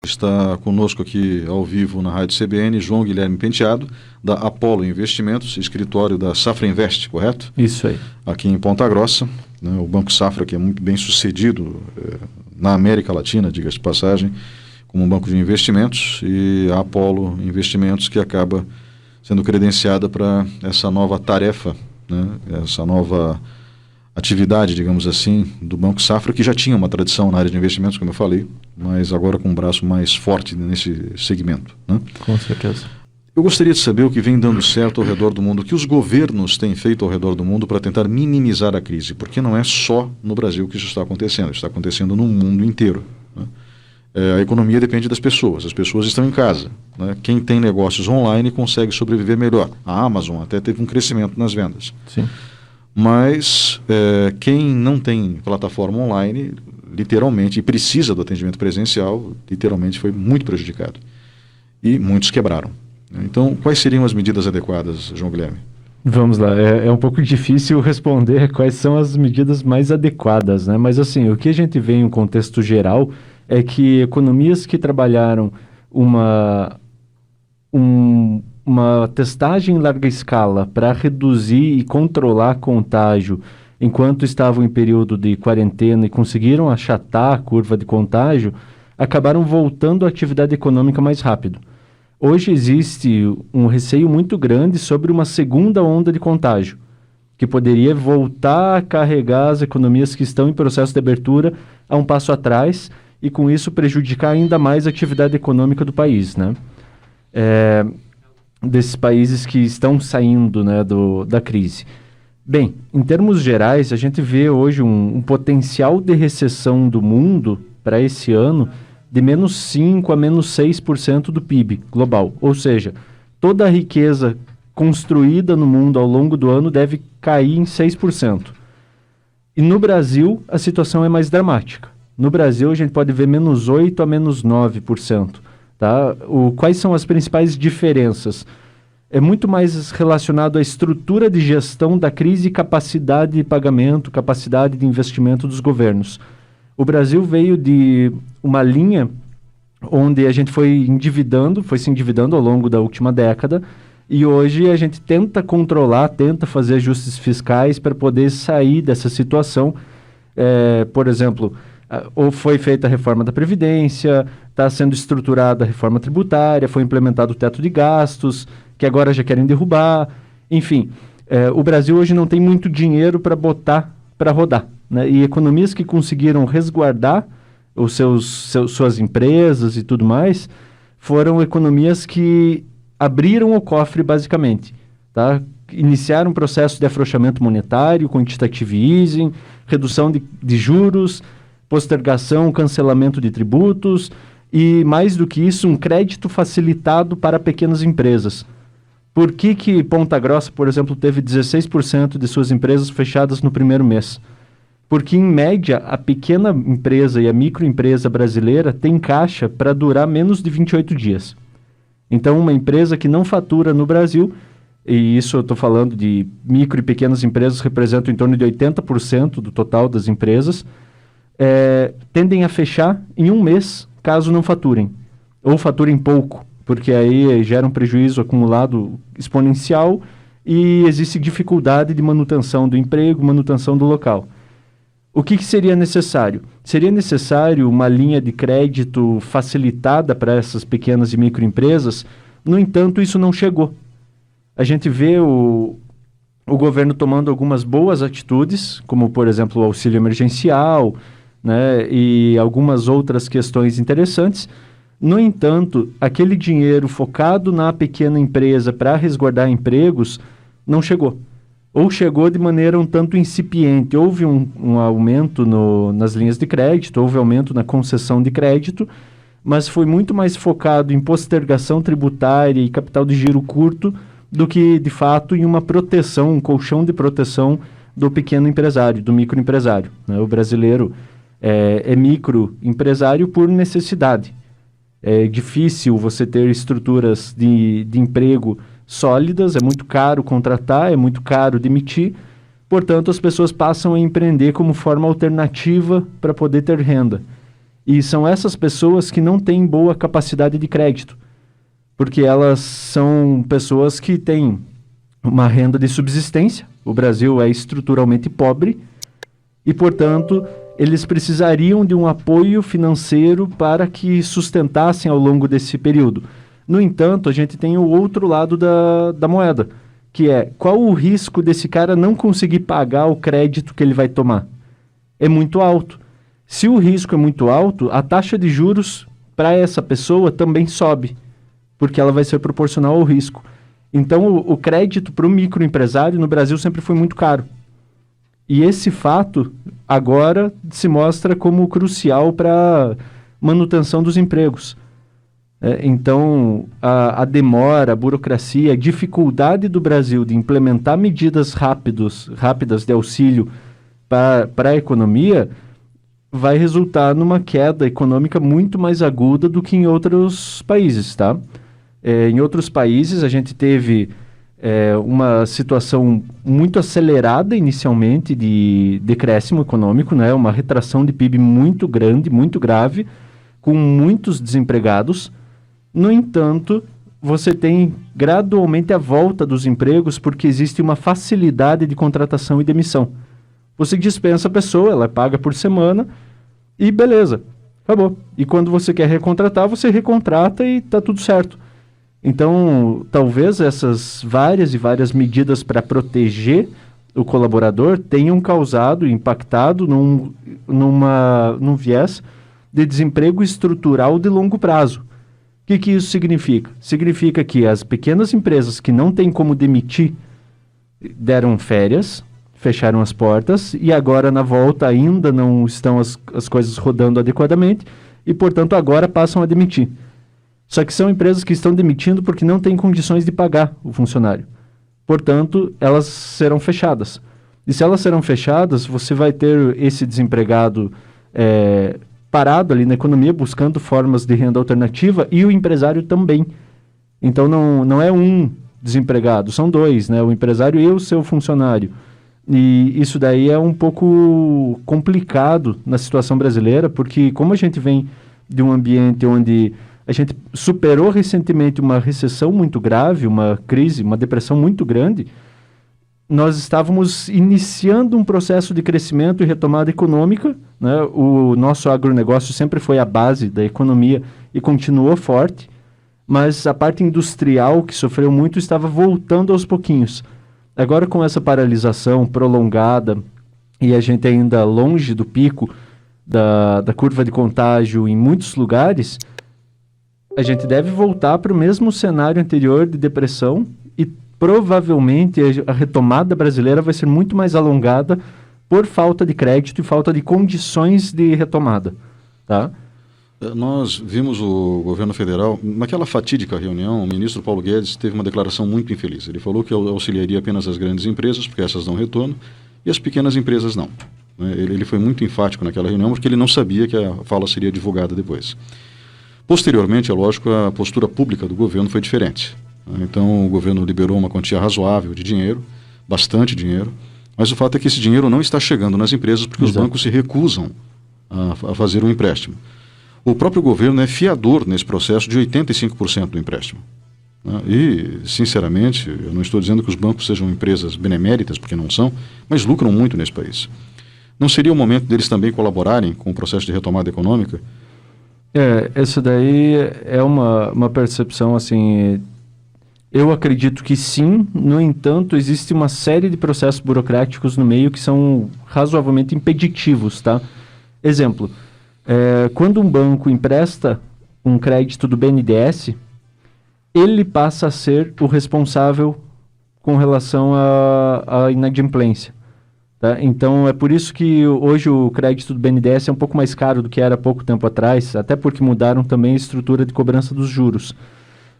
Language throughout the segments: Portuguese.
Está conosco aqui ao vivo na Rádio CBN, João Guilherme Penteado, da Apollo Investimentos, escritório da Safra Invest, correto? Isso aí. Aqui em Ponta Grossa, né, o Banco Safra, que é muito bem sucedido na América Latina, diga-se de passagem, como um banco de investimentos, e a Apollo Investimentos, que acaba sendo credenciada para essa nova tarefa, né, essa nova atividade, digamos assim, do Banco Safra, que já tinha uma tradição na área de investimentos, como eu falei, mas agora com um braço mais forte nesse segmento, né? Com certeza. Eu gostaria de saber o que vem dando certo ao redor do mundo, o que os governos têm feito ao redor do mundo para tentar minimizar a crise, porque não é só no Brasil que isso está acontecendo no mundo inteiro, né? A economia depende das pessoas, as pessoas estão em casa, né? Quem tem negócios online consegue sobreviver melhor. A Amazon até teve um crescimento nas vendas. Sim. Mas quem não tem plataforma online, literalmente, e precisa do atendimento presencial, literalmente foi muito prejudicado. E muitos quebraram. Então, quais seriam as medidas adequadas, João Guilherme? Vamos lá, é um pouco difícil responder quais são as medidas mais adequadas, né? Mas assim, o que a gente vê em um contexto geral é que economias que trabalharam uma testagem em larga escala para reduzir e controlar contágio enquanto estavam em período de quarentena e conseguiram achatar a curva de contágio, acabaram voltando à atividade econômica mais rápido. Hoje existe um receio muito grande sobre uma segunda onda de contágio, que poderia voltar a carregar as economias que estão em processo de abertura a um passo atrás e com isso prejudicar ainda mais a atividade econômica do país, né? Desses países que estão saindo, né, da crise. Bem, em termos gerais, a gente vê hoje um potencial de recessão do mundo para esse ano de menos 5% a menos 6% do PIB global. Ou seja, toda a riqueza construída no mundo ao longo do ano deve cair em 6%. E no Brasil, a situação é mais dramática. No Brasil, a gente pode ver menos 8% a menos 9%. Tá? Quais são as principais diferenças? É muito mais relacionado à estrutura de gestão da crise e capacidade de pagamento, capacidade de investimento dos governos. O Brasil veio de uma linha onde a gente foi se endividando ao longo da última década, e hoje a gente tenta controlar, tenta fazer ajustes fiscais para poder sair dessa situação. Por exemplo, ou foi feita a reforma da Previdência, está sendo estruturada a reforma tributária, foi implementado o teto de gastos, que agora já querem derrubar. Enfim, o Brasil hoje não tem muito dinheiro para botar para rodar, né? E economias que conseguiram resguardar suas empresas e tudo mais, foram economias que abriram o cofre basicamente, tá? Iniciaram um processo de afrouxamento monetário, quantitative easing, redução de juros, postergação, cancelamento de tributos e, mais do que isso, um crédito facilitado para pequenas empresas. Por que Ponta Grossa, por exemplo, teve 16% de suas empresas fechadas no primeiro mês? Porque, em média, a pequena empresa e a microempresa brasileira tem caixa para durar menos de 28 dias. Então, uma empresa que não fatura no Brasil, e isso eu estou falando de micro e pequenas empresas, representam em torno de 80% do total das empresas, tendem a fechar em um mês, caso não faturem, ou faturem pouco, porque aí gera um prejuízo acumulado exponencial e existe dificuldade de manutenção do emprego, manutenção do local. O que seria necessário? Seria necessário uma linha de crédito facilitada para essas pequenas e microempresas, no entanto, isso não chegou. A gente vê o governo tomando algumas boas atitudes, como, por exemplo, o auxílio emergencial, né, e algumas outras questões interessantes. No entanto, aquele dinheiro focado na pequena empresa para resguardar empregos não chegou. Ou chegou de maneira um tanto incipiente. Houve um aumento nas linhas de crédito, houve aumento na concessão de crédito, mas foi muito mais focado em postergação tributária e capital de giro curto do que, de fato, em uma proteção, um colchão de proteção do pequeno empresário, do microempresário, né? O brasileiro é microempresário por necessidade. É difícil você ter estruturas de emprego sólidas, é muito caro contratar, é muito caro demitir, portanto as pessoas passam a empreender como forma alternativa para poder ter renda. E são essas pessoas que não têm boa capacidade de crédito, porque elas são pessoas que têm uma renda de subsistência. O Brasil é estruturalmente pobre e, portanto, eles precisariam de um apoio financeiro para que sustentassem ao longo desse período. No entanto, a gente tem o outro lado da moeda, que é qual o risco desse cara não conseguir pagar o crédito que ele vai tomar? É muito alto. Se o risco é muito alto, a taxa de juros para essa pessoa também sobe, porque ela vai ser proporcional ao risco. Então, o crédito para o microempresário no Brasil sempre foi muito caro. E esse fato agora se mostra como crucial para a manutenção dos empregos. Então, a demora, a burocracia, a dificuldade do Brasil de implementar medidas rápidas de auxílio para a economia vai resultar numa queda econômica muito mais aguda do que em outros países, tá? Em outros países, a gente teve uma situação muito acelerada inicialmente de decréscimo econômico, né? Uma retração de PIB muito grande, muito grave, com muitos desempregados. No entanto, você tem gradualmente a volta dos empregos porque existe uma facilidade de contratação e demissão. Você dispensa a pessoa, ela paga por semana e beleza, acabou. E quando você quer recontratar, você recontrata e está tudo certo. Então, talvez essas várias e várias medidas para proteger o colaborador tenham causado, impactado num viés de desemprego estrutural de longo prazo. O que isso significa? Significa que as pequenas empresas que não têm como demitir deram férias, fecharam as portas e agora na volta ainda não estão as coisas rodando adequadamente e, portanto, agora passam a demitir. Só que são empresas que estão demitindo porque não têm condições de pagar o funcionário. Portanto, elas serão fechadas. E se elas serão fechadas, você vai ter esse desempregado parado ali na economia, buscando formas de renda alternativa, e o empresário também. Então, não é um desempregado, são dois, né? O empresário e o seu funcionário. E isso daí é um pouco complicado na situação brasileira, porque como a gente vem de um ambiente onde a gente superou recentemente uma recessão muito grave, uma crise, uma depressão muito grande, nós estávamos iniciando um processo de crescimento e retomada econômica, né? O nosso agronegócio sempre foi a base da economia e continuou forte, mas a parte industrial, que sofreu muito, estava voltando aos pouquinhos. Agora, com essa paralisação prolongada e a gente ainda longe do pico da curva de contágio em muitos lugares, a gente deve voltar para o mesmo cenário anterior de depressão e provavelmente a retomada brasileira vai ser muito mais alongada por falta de crédito e falta de condições de retomada, tá? Nós vimos o governo federal, naquela fatídica reunião, o ministro Paulo Guedes teve uma declaração muito infeliz. Ele falou que auxiliaria apenas as grandes empresas, porque essas dão retorno, e as pequenas empresas não. Ele foi muito enfático naquela reunião, porque ele não sabia que a fala seria divulgada depois. Posteriormente, é lógico, a postura pública do governo foi diferente. Então, o governo liberou uma quantia razoável de dinheiro, bastante dinheiro, mas o fato é que esse dinheiro não está chegando nas empresas porque os bancos se recusam a fazer um empréstimo. O próprio governo é fiador nesse processo de 85% do empréstimo. E, sinceramente, eu não estou dizendo que os bancos sejam empresas beneméritas, porque não são, mas lucram muito nesse país. Não seria o momento deles também colaborarem com o processo de retomada econômica? Isso daí é uma percepção, assim, eu acredito que sim. No entanto, existe uma série de processos burocráticos no meio que são razoavelmente impeditivos, tá? Exemplo, quando um banco empresta um crédito do BNDES, ele passa a ser o responsável com relação à inadimplência. Tá? Então, é por isso que hoje o crédito do BNDES é um pouco mais caro do que era há pouco tempo atrás, até porque mudaram também a estrutura de cobrança dos juros.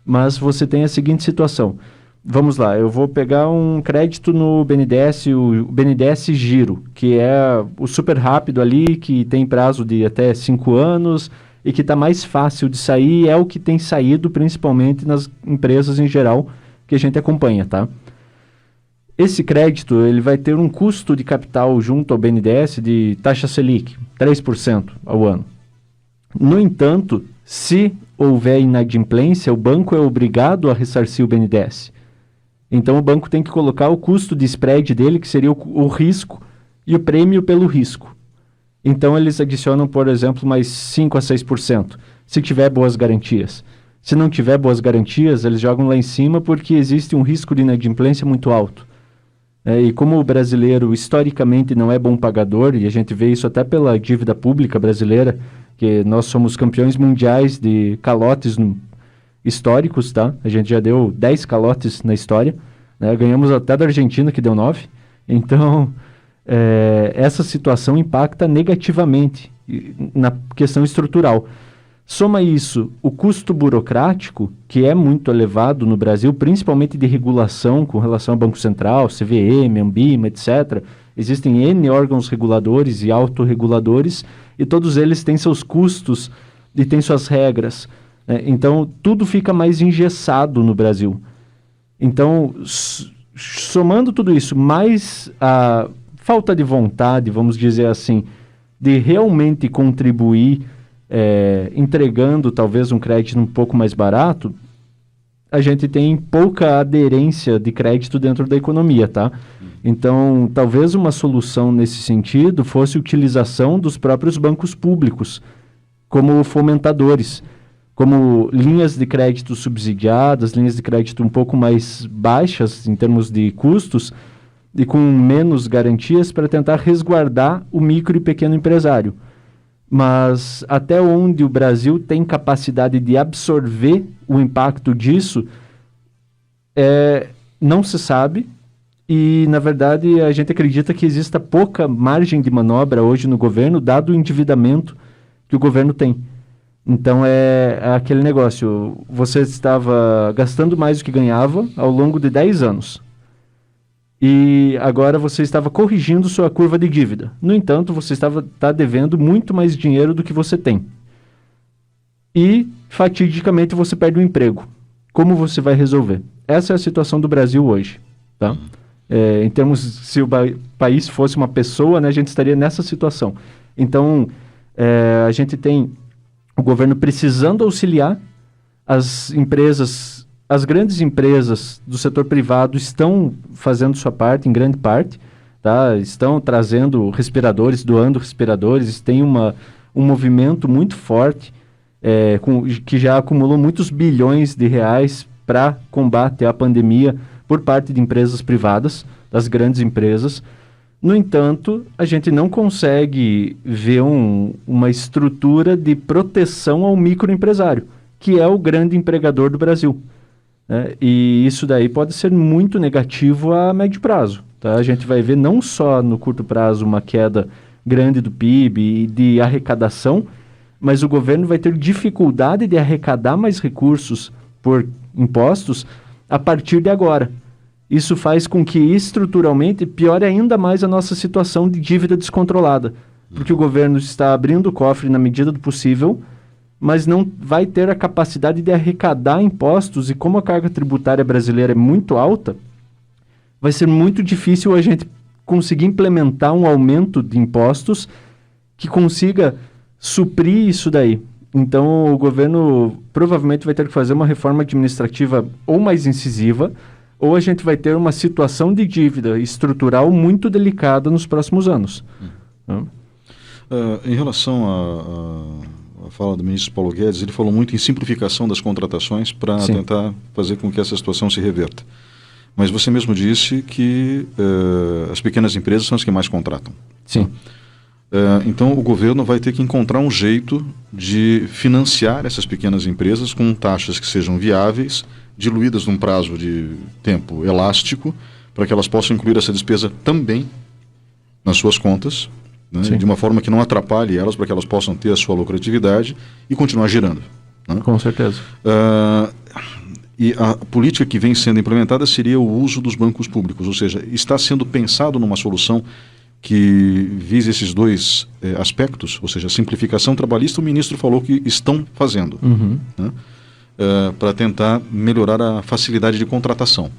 Mas você tem a seguinte situação. Vamos lá, eu vou pegar um crédito no BNDES, o BNDES Giro, que é o super rápido ali, que tem prazo de até 5 anos e que está mais fácil de sair, é o que tem saído principalmente nas empresas em geral que a gente acompanha, tá? Esse crédito ele vai ter um custo de capital junto ao BNDES de taxa Selic, 3% ao ano. No entanto, se houver inadimplência, o banco é obrigado a ressarcir o BNDES. Então o banco tem que colocar o custo de spread dele, que seria o risco, e o prêmio pelo risco. Então eles adicionam, por exemplo, mais 5 a 6%, se tiver boas garantias. Se não tiver boas garantias, eles jogam lá em cima porque existe um risco de inadimplência muito alto. E como o brasileiro historicamente não é bom pagador, e a gente vê isso até pela dívida pública brasileira, que nós somos campeões mundiais de calotes históricos, tá? A gente já deu 10 calotes na história, né? Ganhamos até da Argentina, que deu 9. Então, essa situação impacta negativamente na questão estrutural. Soma isso, o custo burocrático, que é muito elevado no Brasil, principalmente de regulação com relação ao Banco Central, CVM, Anbima, etc. Existem N órgãos reguladores e autorreguladores, e todos eles têm seus custos e têm suas regras. Então, tudo fica mais engessado no Brasil. Então, somando tudo isso, mais a falta de vontade, vamos dizer assim, de realmente contribuir, entregando talvez um crédito um pouco mais barato, a gente tem pouca aderência de crédito dentro da economia, tá? Então, talvez uma solução nesse sentido fosse a utilização dos próprios bancos públicos como fomentadores, como linhas de crédito subsidiadas, linhas de crédito um pouco mais baixas em termos de custos e com menos garantias para tentar resguardar o micro e pequeno empresário. Mas até onde o Brasil tem capacidade de absorver o impacto disso, não se sabe. E, na verdade, a gente acredita que exista pouca margem de manobra hoje no governo, dado o endividamento que o governo tem. Então, é aquele negócio, você estava gastando mais do que ganhava ao longo de 10 anos. E agora você estava corrigindo sua curva de dívida. No entanto, você está devendo muito mais dinheiro do que você tem. E, fatidicamente, você perde o emprego. Como você vai resolver? Essa é a situação do Brasil hoje, tá? Em termos, se o país fosse uma pessoa, né, a gente estaria nessa situação. Então, a gente tem o governo precisando auxiliar as empresas. As grandes empresas do setor privado estão fazendo sua parte, em grande parte, tá? Estão trazendo respiradores, doando respiradores, tem um movimento muito forte, que já acumulou muitos bilhões de reais para combate à pandemia por parte de empresas privadas, das grandes empresas. No entanto, a gente não consegue ver uma estrutura de proteção ao microempresário, que é o grande empregador do Brasil. E isso daí pode ser muito negativo a médio prazo. Tá? A gente vai ver não só no curto prazo uma queda grande do PIB e de arrecadação, mas o governo vai ter dificuldade de arrecadar mais recursos por impostos a partir de agora. Isso faz com que estruturalmente piore ainda mais a nossa situação de dívida descontrolada, porque o governo está abrindo o cofre na medida do possível, mas não vai ter a capacidade de arrecadar impostos, e como a carga tributária brasileira é muito alta, vai ser muito difícil a gente conseguir implementar um aumento de impostos que consiga suprir isso daí. Então, o governo provavelmente vai ter que fazer uma reforma administrativa ou mais incisiva, ou a gente vai ter uma situação de dívida estrutural muito delicada nos próximos anos. Em relação à fala do ministro Paulo Guedes, ele falou muito em simplificação das contratações para tentar fazer com que essa situação se reverta. Mas você mesmo disse que as pequenas empresas são as que mais contratam. Sim. Então, o governo vai ter que encontrar um jeito de financiar essas pequenas empresas com taxas que sejam viáveis, diluídas num prazo de tempo elástico, para que elas possam incluir essa despesa também nas suas contas, né, de uma forma que não atrapalhe elas, para que elas possam ter a sua lucratividade e continuar girando. Né? Com certeza. E a política que vem sendo implementada seria o uso dos bancos públicos, ou seja, está sendo pensado numa solução que vise esses dois aspectos, ou seja, a simplificação trabalhista. O ministro falou que estão fazendo, né, para tentar melhorar a facilidade de contratação.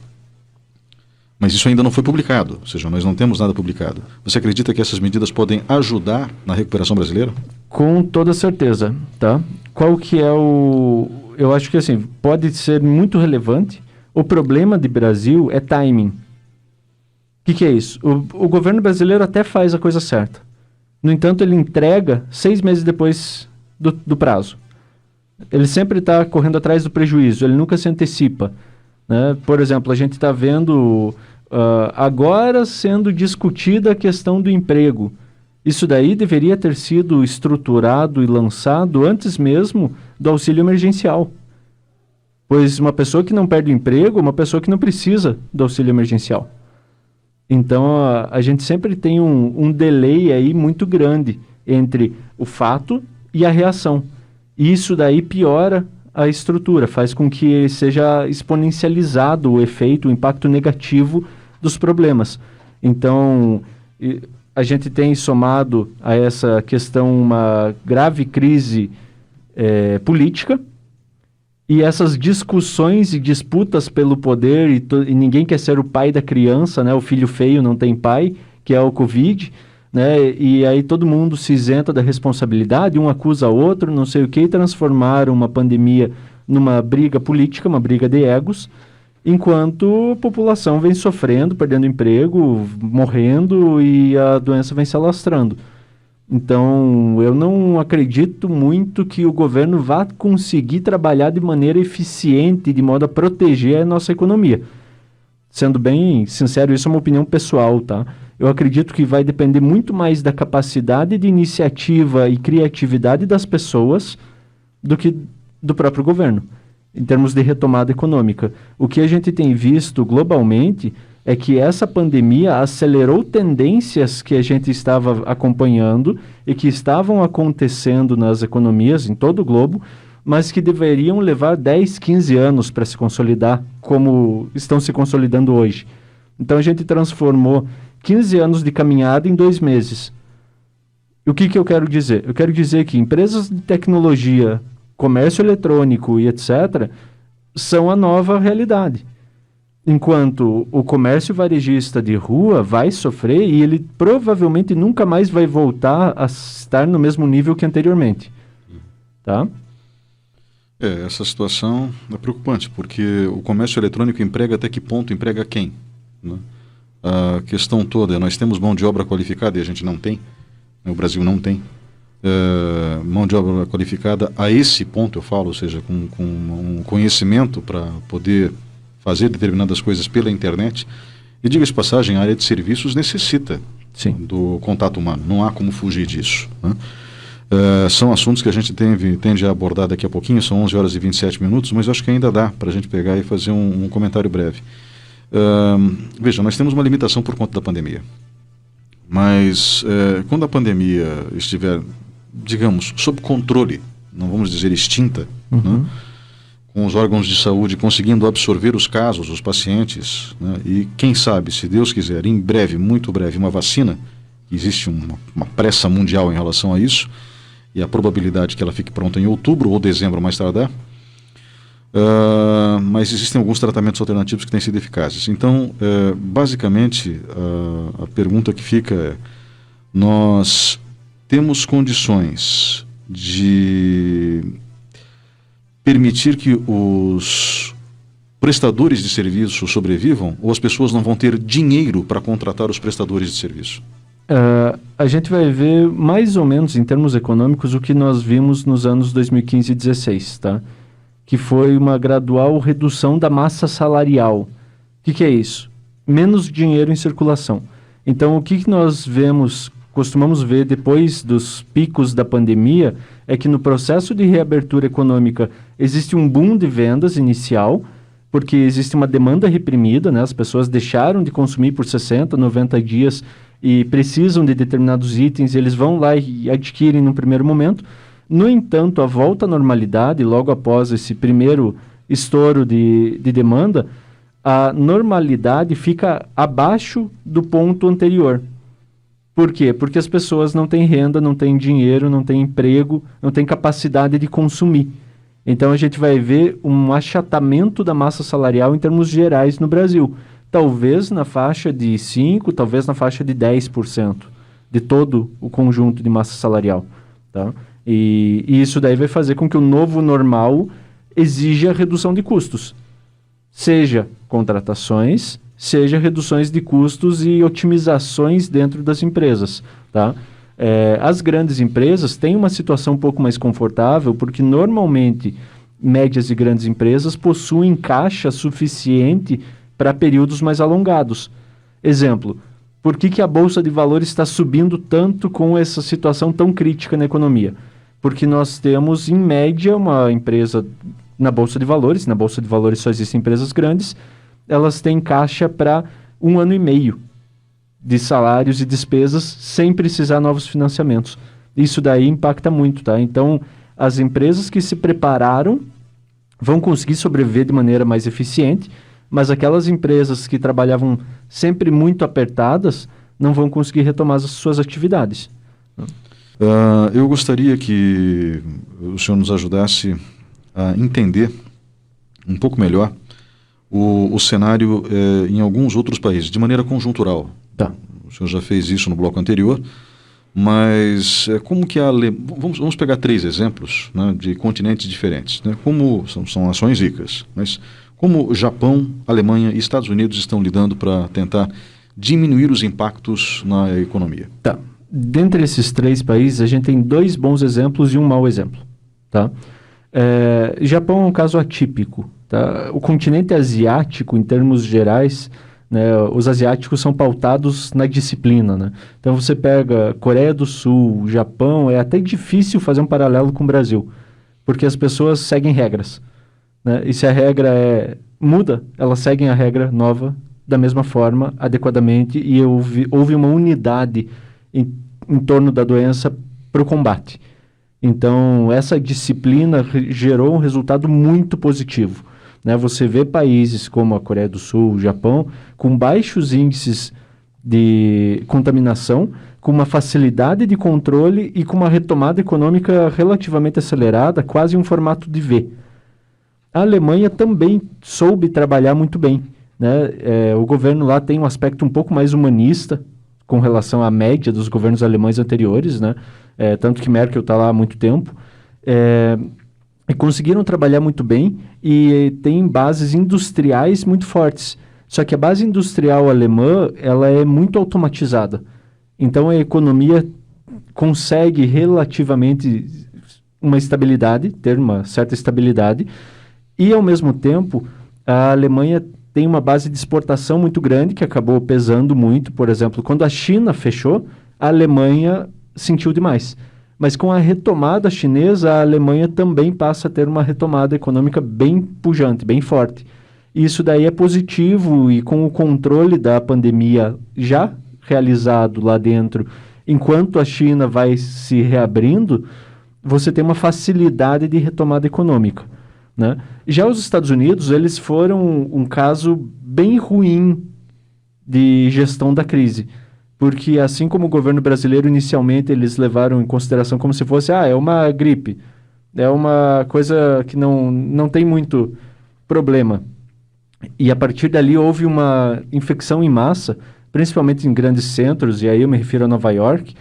Mas isso ainda não foi publicado, ou seja, nós não temos nada publicado. Você acredita que essas medidas podem ajudar na recuperação brasileira? Com toda certeza, tá? Qual que é o... Eu acho que, assim, pode ser muito relevante. O problema de Brasil é timing. O que é isso? O governo brasileiro até faz a coisa certa. No entanto, ele entrega 6 meses depois do prazo. Ele sempre está correndo atrás do prejuízo, ele nunca se antecipa, né? Por exemplo, a gente está vendo agora sendo discutida a questão do emprego. Isso daí deveria ter sido estruturado e lançado antes mesmo do auxílio emergencial. Pois uma pessoa que não perde o emprego é uma pessoa que não precisa do auxílio emergencial. Então, a gente sempre tem um delay aí muito grande entre o fato e a reação. E isso daí piora a estrutura, faz com que seja exponencializado o efeito, o impacto negativo dos problemas. Então, a gente tem somado a essa questão uma grave crise política, e essas discussões e disputas pelo poder, e ninguém quer ser o pai da criança, né? O filho feio não tem pai, que é o Covid, né? E aí todo mundo se isenta da responsabilidade, um acusa o outro, não sei o que, e transformaram uma pandemia numa briga política, uma briga de egos, enquanto a população vem sofrendo, perdendo emprego, morrendo, e a doença vem se alastrando. Então, eu não acredito muito que o governo vá conseguir trabalhar de maneira eficiente, de modo a proteger a nossa economia. Sendo bem sincero, isso é uma opinião pessoal, tá? Eu acredito que vai depender muito mais da capacidade de iniciativa e criatividade das pessoas do que do próprio governo, em termos de retomada econômica. O que a gente tem visto globalmente é que essa pandemia acelerou tendências que a gente estava acompanhando e que estavam acontecendo nas economias em todo o globo, mas que deveriam levar 10, 15 anos para se consolidar, como estão se consolidando hoje. Então a gente transformou 15 anos de caminhada em 2 meses. E o que eu quero dizer? Eu quero dizer que empresas de tecnologia, comércio eletrônico e etc., são a nova realidade. Enquanto o comércio varejista de rua vai sofrer e ele provavelmente nunca mais vai voltar a estar no mesmo nível que anteriormente. Tá? Essa situação é preocupante, porque o comércio eletrônico emprega até que ponto emprega quem? Né? A questão toda é, nós temos mão de obra qualificada e a gente não tem, o Brasil não tem. Mão de obra qualificada a esse ponto, eu falo, ou seja, com um conhecimento para poder fazer determinadas coisas pela internet. E diga-se de passagem, a área de serviços necessita do contato humano, não há como fugir disso, né? São assuntos que a gente tende a abordar daqui a pouquinho, são 11 horas e 27 minutos, mas eu acho que ainda dá para a gente pegar e fazer um comentário breve. Veja, nós temos uma limitação por conta da pandemia, mas quando a pandemia estiver, digamos, sob controle, não vamos dizer extinta, né? Com os órgãos de saúde conseguindo absorver os casos, os pacientes, né? E quem sabe, se Deus quiser, em breve, muito breve, uma vacina, existe uma pressa mundial em relação a isso, e a probabilidade que ela fique pronta em outubro ou dezembro mais tardar, mas existem alguns tratamentos alternativos que têm sido eficazes. Então, basicamente, a pergunta que fica é, nós temos condições de permitir que os prestadores de serviço sobrevivam, ou as pessoas não vão ter dinheiro para contratar os prestadores de serviço? A gente vai ver mais ou menos em termos econômicos o que nós vimos nos anos 2015 e 2016, tá? Que foi uma gradual redução da massa salarial. O que é isso? Menos dinheiro em circulação. Então, o que nós costumamos ver depois dos picos da pandemia é que no processo de reabertura econômica existe um boom de vendas inicial, porque existe uma demanda reprimida, né? As pessoas deixaram de consumir por 60, 90 dias e precisam de determinados itens, eles vão lá e adquirem no primeiro momento. No entanto, a volta à normalidade, logo após esse primeiro estouro de demanda, a normalidade fica abaixo do ponto anterior. Por quê? Porque as pessoas não têm renda, não têm dinheiro, não têm emprego, não têm capacidade de consumir. Então a gente vai ver um achatamento da massa salarial em termos gerais no Brasil. Talvez na faixa de 5%, talvez na faixa de 10% de todo o conjunto de massa salarial. tá? E isso daí vai fazer com que o novo normal exija redução de custos, seja contratações, seja reduções de custos e otimizações dentro das empresas, tá? As grandes empresas têm uma situação um pouco mais confortável, porque normalmente médias e grandes empresas possuem caixa suficiente para períodos mais alongados. Exemplo, por que a Bolsa de Valores está subindo tanto com essa situação tão crítica na economia? Porque nós temos, em média, uma empresa na Bolsa de Valores só existem empresas grandes, elas têm caixa para 1 ano e meio de salários e despesas sem precisar novos financiamentos. Isso daí impacta muito, tá? Então, as empresas que se prepararam vão conseguir sobreviver de maneira mais eficiente, mas aquelas empresas que trabalhavam sempre muito apertadas não vão conseguir retomar as suas atividades. Eu gostaria que o senhor nos ajudasse a entender um pouco melhor o cenário em alguns outros países, de maneira conjuntural. Tá. O senhor já fez isso no bloco anterior, mas como que vamos pegar 3 exemplos, né, de continentes diferentes, né, como são nações ricas, mas como Japão, Alemanha e Estados Unidos estão lidando para tentar diminuir os impactos na economia? Tá. Dentre esses 3 países, a gente tem 2 bons exemplos e um mau exemplo, tá? Japão é um caso atípico, tá? O continente asiático, em termos gerais, né, os asiáticos são pautados na disciplina, né? Então você pega Coreia do Sul, Japão, é até difícil fazer um paralelo com o Brasil, porque as pessoas seguem regras, né? E se a regra muda, elas seguem a regra nova da mesma forma, adequadamente, e houve uma unidade em torno da doença para o combate. Então, essa disciplina gerou um resultado muito positivo, né? Você vê países como a Coreia do Sul, o Japão, com baixos índices de contaminação, com uma facilidade de controle e com uma retomada econômica relativamente acelerada, quase um formato de V. A Alemanha também soube trabalhar muito bem, né? O governo lá tem um aspecto um pouco mais humanista com relação à média dos governos alemães anteriores, né? Tanto que Merkel está lá há muito tempo. E conseguiram trabalhar muito bem e tem bases industriais muito fortes. Só que a base industrial alemã, ela é muito automatizada. Então a economia consegue relativamente ter uma certa estabilidade, e ao mesmo tempo a Alemanha tem uma base de exportação muito grande que acabou pesando muito. Por exemplo, quando a China fechou, a Alemanha sentiu demais. Mas com a retomada chinesa, a Alemanha também passa a ter uma retomada econômica bem pujante, bem forte. Isso daí é positivo, e com o controle da pandemia já realizado lá dentro, enquanto a China vai se reabrindo, você tem uma facilidade de retomada econômica, né? Já os Estados Unidos, eles foram um caso bem ruim de gestão da crise, porque assim como o governo brasileiro, inicialmente eles levaram em consideração como se fosse, é uma gripe, é uma coisa que não tem muito problema. E a partir dali houve uma infecção em massa, principalmente em grandes centros, e aí eu me refiro a Nova York,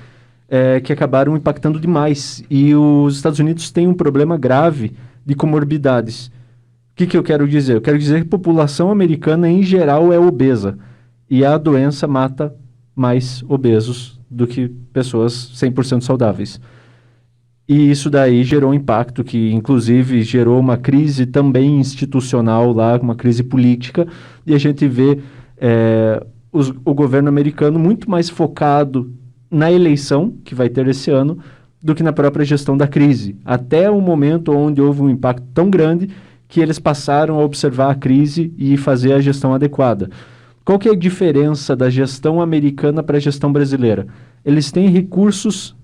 que acabaram impactando demais. E os Estados Unidos têm um problema grave de comorbidades. O que eu quero dizer? Eu quero dizer que a população americana, em geral, é obesa. E a doença mata mais obesos do que pessoas 100% saudáveis. E isso daí gerou um impacto que, inclusive, gerou uma crise também institucional lá, uma crise política. E a gente vê o governo americano muito mais focado na eleição, que vai ter esse ano, do que na própria gestão da crise. Até o momento onde houve um impacto tão grande que eles passaram a observar a crise e fazer a gestão adequada. Qual que é a diferença da gestão americana para a gestão brasileira? Eles têm recursos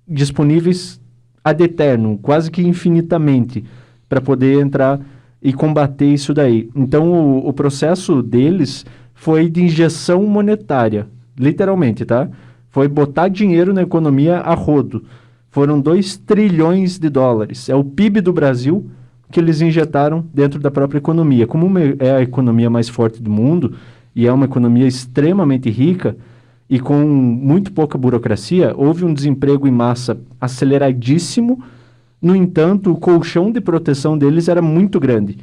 disponíveis ad eternum, quase que infinitamente, para poder entrar e combater isso daí. Então, o processo deles foi de injeção monetária, literalmente, tá? Foi botar dinheiro na economia a rodo. Foram 2 trilhões de dólares. É o PIB do Brasil que eles injetaram dentro da própria economia. Como é a economia mais forte do mundo e é uma economia extremamente rica, e com muito pouca burocracia, houve um desemprego em massa aceleradíssimo. No entanto, o colchão de proteção deles era muito grande.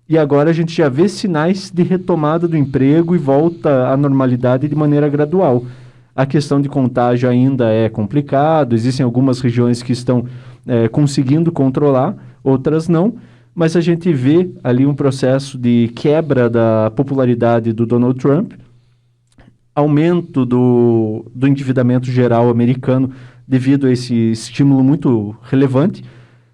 E agora a gente já vê sinais de retomada do emprego e volta à normalidade de maneira gradual. A questão de contágio ainda é complicado, existem algumas regiões que estão conseguindo controlar, outras não, mas a gente vê ali um processo de quebra da popularidade do Donald Trump, aumento do endividamento geral americano devido a esse estímulo muito relevante,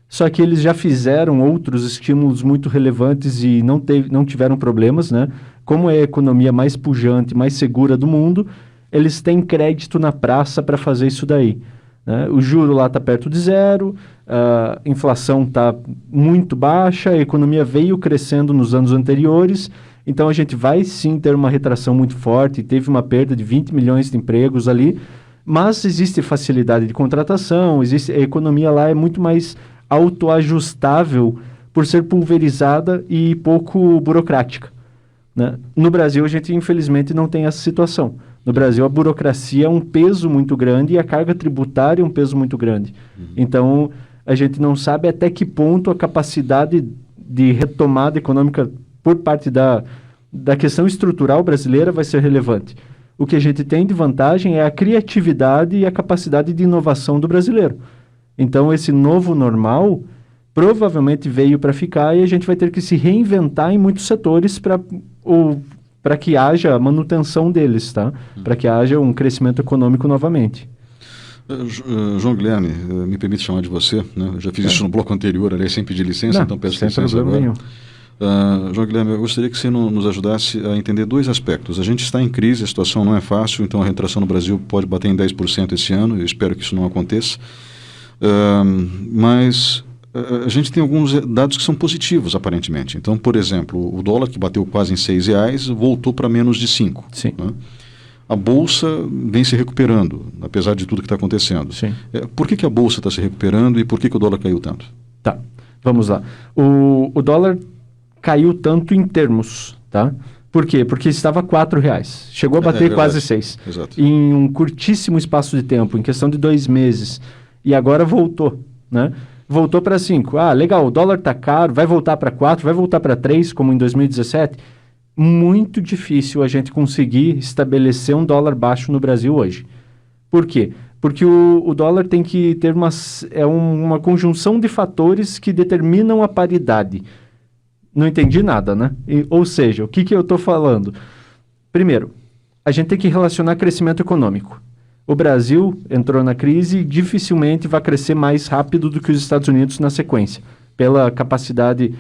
só que eles já fizeram outros estímulos muito relevantes e não tiveram problemas, né? Como é a economia mais pujante, mais segura do mundo, eles têm crédito na praça para fazer isso daí, né? O juro lá está perto de zero, a inflação está muito baixa, a economia veio crescendo nos anos anteriores, então a gente vai sim ter uma retração muito forte, teve uma perda de 20 milhões de empregos ali, mas existe facilidade de contratação, a economia lá é muito mais autoajustável por ser pulverizada e pouco burocrática, né? No Brasil, a gente infelizmente não tem essa situação. No Brasil, a burocracia é um peso muito grande e a carga tributária é um peso muito grande. Então, a gente não sabe até que ponto a capacidade de retomada econômica por parte da questão estrutural brasileira vai ser relevante. O que a gente tem de vantagem é a criatividade e a capacidade de inovação do brasileiro. Então, esse novo normal provavelmente veio para ficar e a gente vai ter que se reinventar em muitos setores para que haja manutenção deles, tá? Para que haja um crescimento econômico novamente. João Guilherme, me permite chamar de você, né? Eu já fiz isso no bloco anterior, aliás, sem pedir licença, então peço licença agora. Nenhum. João Guilherme, eu gostaria que você nos ajudasse a entender dois aspectos. A gente está em crise, a situação não é fácil, então a retração no Brasil pode bater em 10% esse ano, eu espero que isso não aconteça. Mas a gente tem alguns dados que são positivos, aparentemente. Então, por exemplo, o dólar, que bateu quase em R$6, voltou para menos de 5. Sim. Né? A Bolsa vem se recuperando, apesar de tudo que está acontecendo. Sim. Por que a Bolsa está se recuperando e por que o dólar caiu tanto? Tá, vamos lá. O dólar caiu tanto em termos, tá? Por quê? Porque estava R$4. Chegou a bater quase 6. Exato. Em um curtíssimo espaço de tempo, em questão de 2 meses. E agora voltou, né? Voltou para 5. Ah, legal, o dólar está caro, vai voltar para 4, vai voltar para 3, como em 2017. Muito difícil a gente conseguir estabelecer um dólar baixo no Brasil hoje. Por quê? Porque o dólar tem que ter uma conjunção de fatores que determinam a paridade. Não entendi nada, né? Ou seja, o que eu estou falando? Primeiro, a gente tem que relacionar crescimento econômico. O Brasil entrou na crise e dificilmente vai crescer mais rápido do que os Estados Unidos na sequência, pela capacidade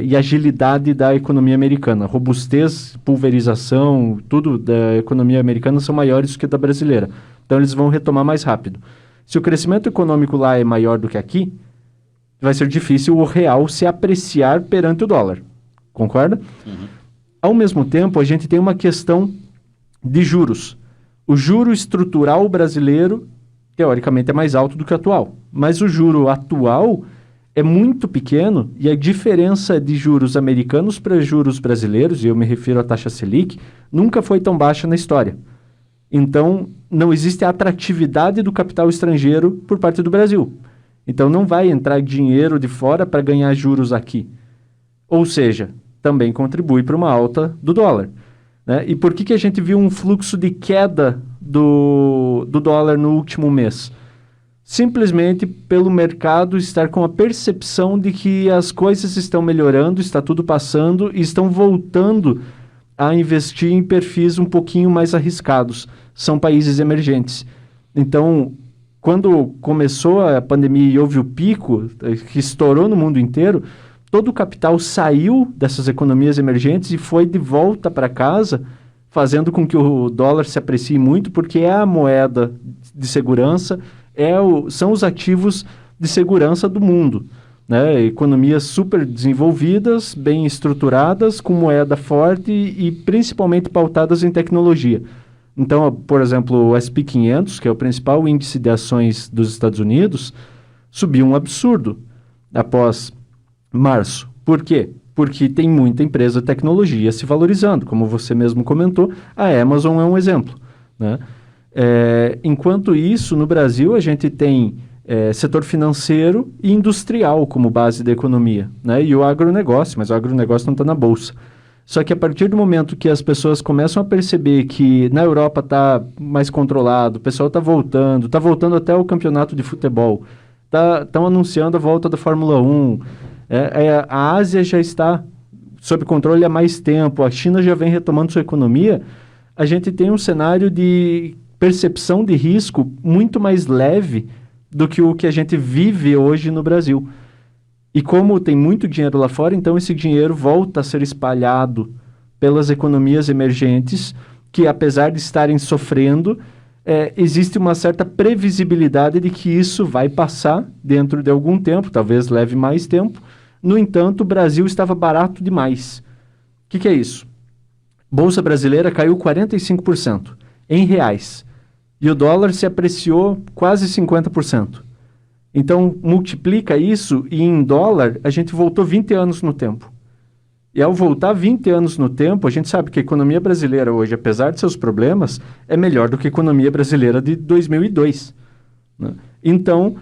e agilidade da economia americana. Robustez, pulverização, tudo da economia americana são maiores do que da brasileira. Então, eles vão retomar mais rápido. Se o crescimento econômico lá é maior do que aqui, vai ser difícil o real se apreciar perante o dólar. Concorda? Uhum. Ao mesmo tempo, a gente tem uma questão de juros. O juro estrutural brasileiro, teoricamente, é mais alto do que o atual. Mas o juro atual é muito pequeno e a diferença de juros americanos para juros brasileiros, e eu me refiro à taxa Selic, nunca foi tão baixa na história. Então, não existe a atratividade do capital estrangeiro por parte do Brasil. Então, não vai entrar dinheiro de fora para ganhar juros aqui. Ou seja, também contribui para uma alta do dólar. Né? E por que a gente viu um fluxo de queda do dólar no último mês? Simplesmente pelo mercado estar com a percepção de que as coisas estão melhorando, está tudo passando e estão voltando a investir em perfis um pouquinho mais arriscados. São países emergentes. Então, quando começou a pandemia e houve o pico, que estourou no mundo inteiro, todo o capital saiu dessas economias emergentes e foi de volta para casa, fazendo com que o dólar se aprecie muito, porque é a moeda de segurança, são os ativos de segurança do mundo. Né? Economias super desenvolvidas, bem estruturadas, com moeda forte e principalmente pautadas em tecnologia. Então, por exemplo, o S&P 500, que é o principal índice de ações dos Estados Unidos, subiu um absurdo após março. Por quê? Porque tem muita empresa de tecnologia se valorizando. Como você mesmo comentou, a Amazon é um exemplo. né? Enquanto isso, no Brasil, a gente tem setor financeiro e industrial como base da economia, né? E o agronegócio, mas o agronegócio não está na bolsa. Só que a partir do momento que as pessoas começam a perceber que na Europa está mais controlado, o pessoal está voltando até o campeonato de futebol, estão anunciando a volta da Fórmula 1, a Ásia já está sob controle há mais tempo, a China já vem retomando sua economia, a gente tem um cenário de percepção de risco muito mais leve do que o que a gente vive hoje no Brasil. E como tem muito dinheiro lá fora, então esse dinheiro volta a ser espalhado pelas economias emergentes, que apesar de estarem sofrendo, existe uma certa previsibilidade de que isso vai passar dentro de algum tempo, talvez leve mais tempo. No entanto, o Brasil estava barato demais. O que é isso? Bolsa brasileira caiu 45% em reais. E o dólar se apreciou quase 50%. Então, multiplica isso e em dólar a gente voltou 20 anos no tempo. E ao voltar 20 anos no tempo, a gente sabe que a economia brasileira hoje, apesar de seus problemas, é melhor do que a economia brasileira de 2002. Né? Então,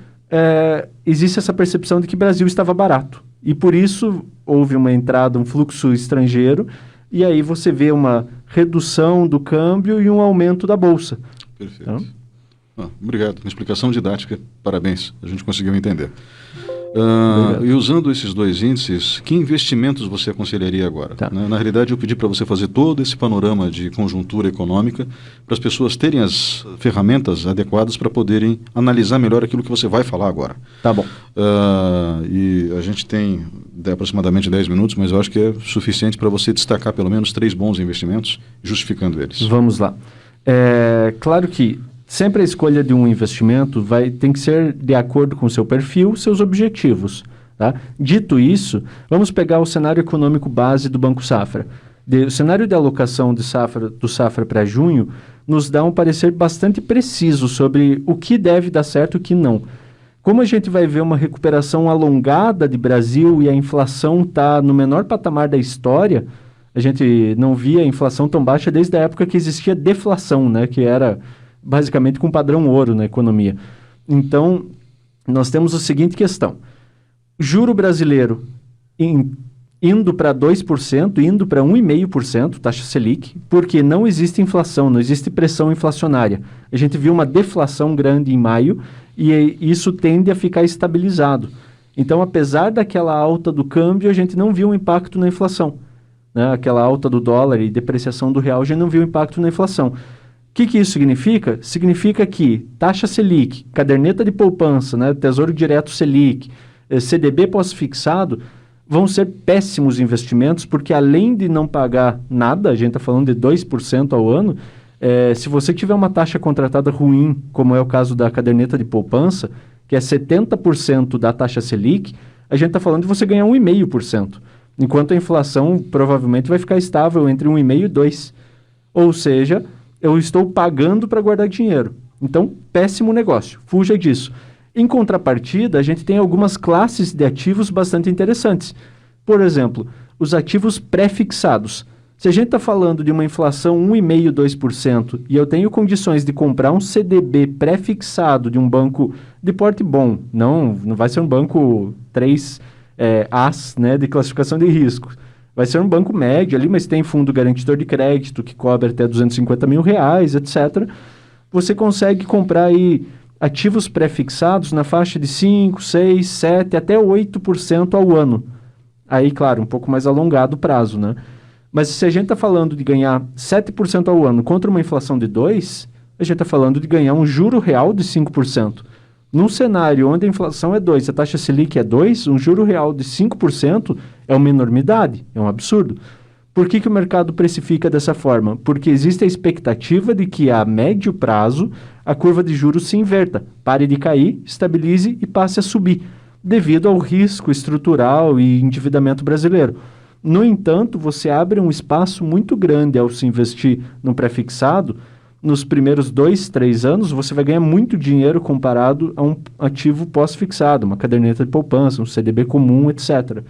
existe essa percepção de que o Brasil estava barato. E por isso houve uma entrada, um fluxo estrangeiro, e aí você vê uma redução do câmbio e um aumento da bolsa. Perfeito. Então, obrigado. Uma explicação didática. Parabéns. A gente conseguiu entender. E usando esses dois índices, que investimentos você aconselharia agora? Tá. Na realidade, eu pedi para você fazer todo esse panorama de conjuntura econômica para as pessoas terem as ferramentas adequadas para poderem analisar melhor aquilo que você vai falar agora. Tá bom. E a gente tem aproximadamente 10 minutos, mas eu acho que é suficiente para você destacar pelo menos 3 bons investimentos, justificando eles. Vamos lá. Claro que sempre a escolha de um investimento tem que ser de acordo com o seu perfil, seus objetivos. Tá? Dito isso, vamos pegar o cenário econômico base do Banco Safra. O cenário de alocação do Safra para junho nos dá um parecer bastante preciso sobre o que deve dar certo e o que não. Como a gente vai ver uma recuperação alongada de Brasil e a inflação está no menor patamar da história, a gente não via a inflação tão baixa desde a época que existia deflação, né, que era basicamente com padrão ouro na economia. Então, nós temos a seguinte questão. Juro brasileiro indo para 2%, indo para 1,5%, taxa Selic, porque não existe inflação, não existe pressão inflacionária. A gente viu uma deflação grande em maio e isso tende a ficar estabilizado. Então, apesar daquela alta do câmbio, a gente não viu um impacto na inflação. Né? Aquela alta do dólar e depreciação do real, a gente não viu impacto na inflação. O que isso significa? Significa que taxa Selic, caderneta de poupança, né, Tesouro Direto Selic, CDB pós-fixado, vão ser péssimos investimentos, porque além de não pagar nada, a gente está falando de 2% ao ano, se você tiver uma taxa contratada ruim, como é o caso da caderneta de poupança, que é 70% da taxa Selic, a gente está falando de você ganhar 1,5%, enquanto a inflação provavelmente vai ficar estável entre 1,5% e 2%. Ou seja, eu estou pagando para guardar dinheiro. Então, péssimo negócio. Fuja disso. Em contrapartida, a gente tem algumas classes de ativos bastante interessantes. Por exemplo, os ativos pré-fixados. Se a gente está falando de uma inflação 1,5%, 2% e eu tenho condições de comprar um CDB pré-fixado de um banco de porte bom, não vai ser um banco 3As, né, de classificação de risco. Vai ser um banco médio ali, mas tem fundo garantidor de crédito que cobre até R$250 mil, etc. Você consegue comprar aí ativos pré-fixados na faixa de 5%, 6%, 7%, até 8% ao ano. Aí, claro, um pouco mais alongado o prazo, né? Mas se a gente está falando de ganhar 7% ao ano contra uma inflação de 2%, a gente está falando de ganhar um juro real de 5%. Num cenário onde a inflação é 2%, a taxa Selic é 2%, um juro real de 5% é uma enormidade, é um absurdo. Por que o mercado precifica dessa forma? Porque existe a expectativa de que a médio prazo a curva de juros se inverta, pare de cair, estabilize e passe a subir, devido ao risco estrutural e endividamento brasileiro. No entanto, você abre um espaço muito grande ao se investir no pré-fixado. Nos primeiros 2, 3 anos, você vai ganhar muito dinheiro comparado a um ativo pós-fixado, uma caderneta de poupança, um CDB comum, etc.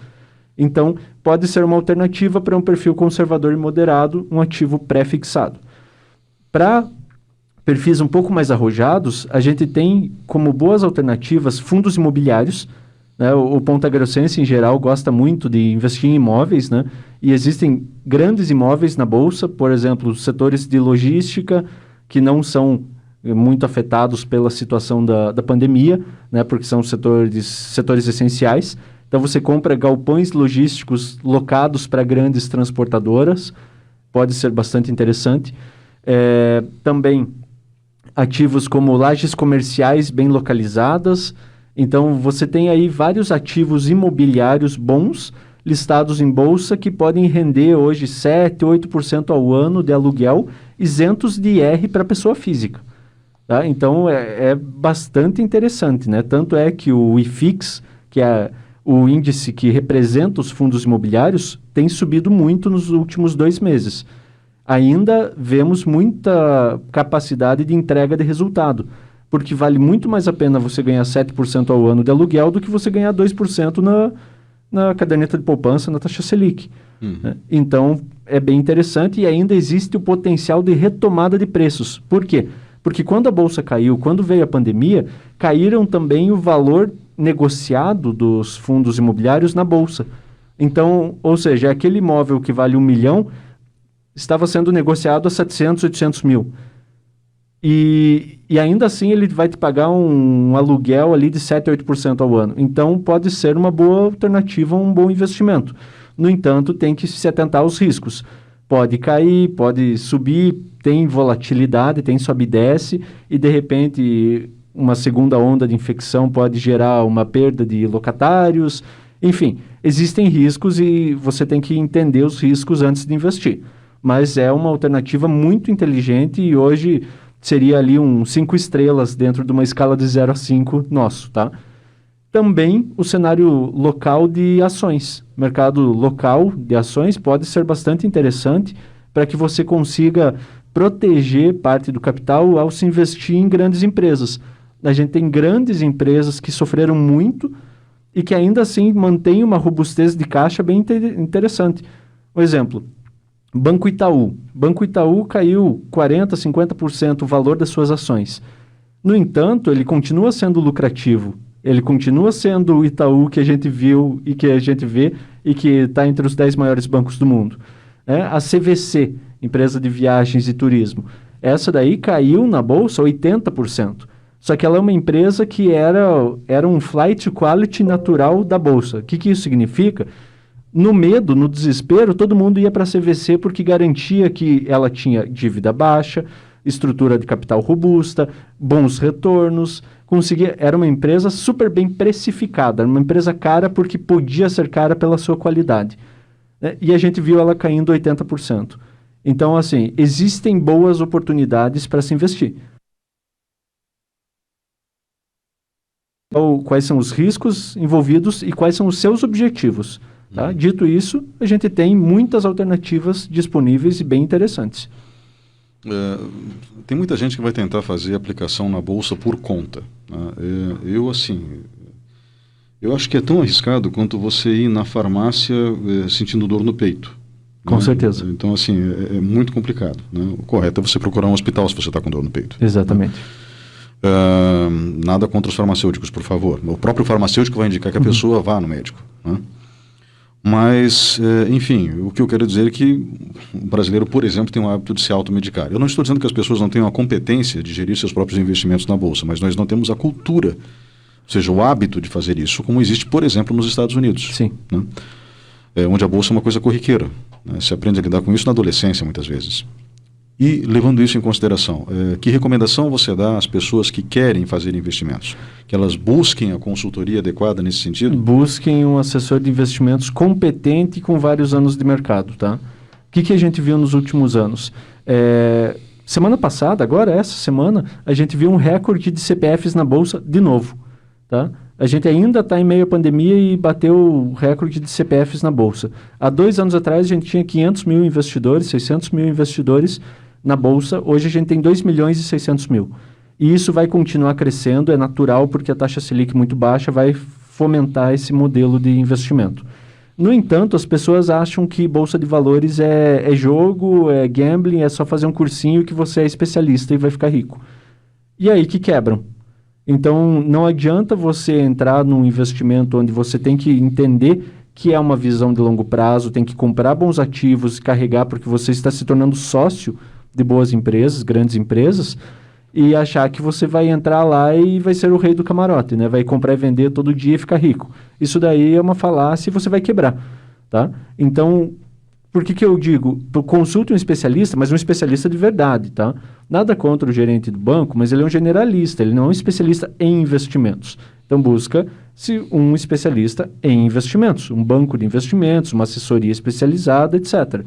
Então, pode ser uma alternativa para um perfil conservador e moderado, um ativo pré-fixado. Para perfis um pouco mais arrojados, a gente tem como boas alternativas fundos imobiliários, né? O Ponta Grossense, em geral, gosta muito de investir em imóveis, né? E existem grandes imóveis na Bolsa, por exemplo, setores de logística, que não são muito afetados pela situação da pandemia, né? Porque são setores essenciais. Então, você compra galpões logísticos locados para grandes transportadoras, pode ser bastante interessante. Também ativos como lajes comerciais bem localizadas. Então, você tem aí vários ativos imobiliários bons listados em bolsa que podem render hoje 7%, 8% ao ano de aluguel, isentos de IR para pessoa física. Tá? Então, é bastante interessante, né? Tanto é que o IFIX, que é o índice que representa os fundos imobiliários, tem subido muito nos últimos 2 meses. Ainda vemos muita capacidade de entrega de resultado, porque vale muito mais a pena você ganhar 7% ao ano de aluguel do que você ganhar 2% na caderneta de poupança, na taxa Selic. Né? Então, é bem interessante e ainda existe o potencial de retomada de preços. Por quê? Porque quando a Bolsa caiu, quando veio a pandemia, caíram também o valor negociado dos fundos imobiliários na Bolsa. Então, ou seja, aquele imóvel que vale 1 milhão estava sendo negociado a 700, 800 mil. E ainda assim ele vai te pagar um aluguel ali de 7, 8% ao ano. Então pode ser uma boa alternativa, um bom investimento. No entanto, tem que se atentar aos riscos. Pode cair, pode subir, tem volatilidade, tem sobe e desce, e de repente uma segunda onda de infecção pode gerar uma perda de locatários. Enfim, existem riscos e você tem que entender os riscos antes de investir. Mas é uma alternativa muito inteligente e hoje seria ali 5 estrelas dentro de uma escala de 0 a 5 nosso, tá? Também o cenário local de ações. O mercado local de ações pode ser bastante interessante para que você consiga proteger parte do capital ao se investir em grandes empresas. A gente tem grandes empresas que sofreram muito e que ainda assim mantêm uma robustez de caixa bem interessante. Por exemplo, Banco Itaú. Banco Itaú caiu 40%, 50% o valor das suas ações. No entanto, ele continua sendo lucrativo. Ele continua sendo o Itaú que a gente viu e que a gente vê e que está entre os 10 maiores bancos do mundo. A CVC, empresa de viagens e turismo, essa daí caiu na bolsa 80%. Só que ela é uma empresa que era um flight to quality natural da bolsa. O que isso significa? No medo, no desespero, todo mundo ia para a CVC porque garantia que ela tinha dívida baixa, estrutura de capital robusta, bons retornos, era uma empresa super bem precificada, uma empresa cara porque podia ser cara pela sua qualidade. E a gente viu ela caindo 80%. Então, assim, existem boas oportunidades para se investir. Então, quais são os riscos envolvidos e quais são os seus objetivos? Tá? Dito isso, a gente tem muitas alternativas disponíveis e bem interessantes. Tem muita gente que vai tentar fazer aplicação na bolsa por conta. Né? Eu acho que é tão arriscado quanto você ir na farmácia sentindo dor no peito. Com né? certeza. Então, assim, é muito complicado. Né? O correto é você procurar um hospital se você está com dor no peito. Exatamente. Né? Nada contra os farmacêuticos, por favor. O próprio farmacêutico vai indicar que a pessoa vá no médico. Né? Mas, enfim, o que eu quero dizer é que o brasileiro, por exemplo, tem o hábito de se automedicar. Eu não estou dizendo que as pessoas não tenham a competência de gerir seus próprios investimentos na bolsa, mas nós não temos a cultura, ou seja, o hábito de fazer isso, como existe, por exemplo, nos Estados Unidos. Sim. Né? Onde a bolsa é uma coisa corriqueira. Né? Se aprende a lidar com isso na adolescência, muitas vezes. E, levando isso em consideração, que recomendação você dá às pessoas que querem fazer investimentos? Que elas busquem a consultoria adequada nesse sentido? Busquem um assessor de investimentos competente com vários anos de mercado, tá? O que a gente viu nos últimos anos? Semana passada, agora essa semana, a gente viu um recorde de CPFs na Bolsa de novo, tá? A gente ainda está em meio à pandemia e bateu o recorde de CPFs na Bolsa. Há 2 anos atrás, a gente tinha 500 mil investidores, 600 mil investidores na Bolsa. Hoje a gente tem 2 milhões e 600 mil. E isso vai continuar crescendo, é natural, porque a taxa Selic muito baixa vai fomentar esse modelo de investimento. No entanto, as pessoas acham que bolsa de valores é jogo, é gambling, é só fazer um cursinho que você é especialista e vai ficar rico. E aí que quebram. Então, não adianta você entrar num investimento onde você tem que entender que é uma visão de longo prazo, tem que comprar bons ativos e carregar porque você está se tornando sócio de boas empresas, grandes empresas, e achar que você vai entrar lá e vai ser o rei do camarote, né? Vai comprar e vender todo dia e ficar rico. Isso daí é uma falácia e você vai quebrar, tá? Então, por que eu digo? Consulte um especialista, mas um especialista de verdade, tá? Nada contra o gerente do banco, mas ele é um generalista, ele não é um especialista em investimentos. Então, busca-se um especialista em investimentos, um banco de investimentos, uma assessoria especializada, etc.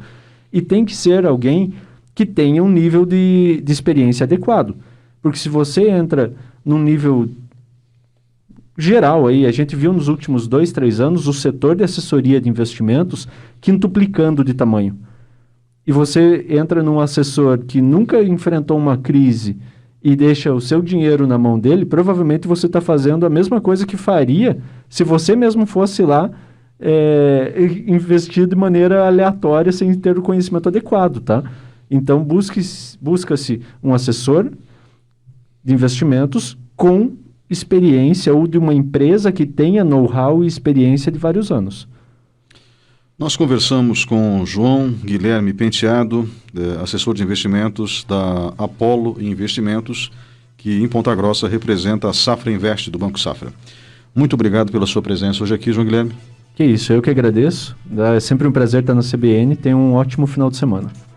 E tem que ser alguém que tenha um nível de experiência adequado. Porque se você entra num nível geral aí, a gente viu nos últimos 2, 3 anos o setor de assessoria de investimentos quintuplicando de tamanho. E você entra num assessor que nunca enfrentou uma crise e deixa o seu dinheiro na mão dele, provavelmente você está fazendo a mesma coisa que faria se você mesmo fosse lá investir de maneira aleatória sem ter o conhecimento adequado, tá? Então, busca-se um assessor de investimentos com experiência ou de uma empresa que tenha know-how e experiência de vários anos. Nós conversamos com João Guilherme Penteado, assessor de investimentos da Apollo Investimentos, que em Ponta Grossa representa a Safra Invest do Banco Safra. Muito obrigado pela sua presença hoje aqui, João Guilherme. Que isso, eu que agradeço. É sempre um prazer estar na CBN. Tenha um ótimo final de semana.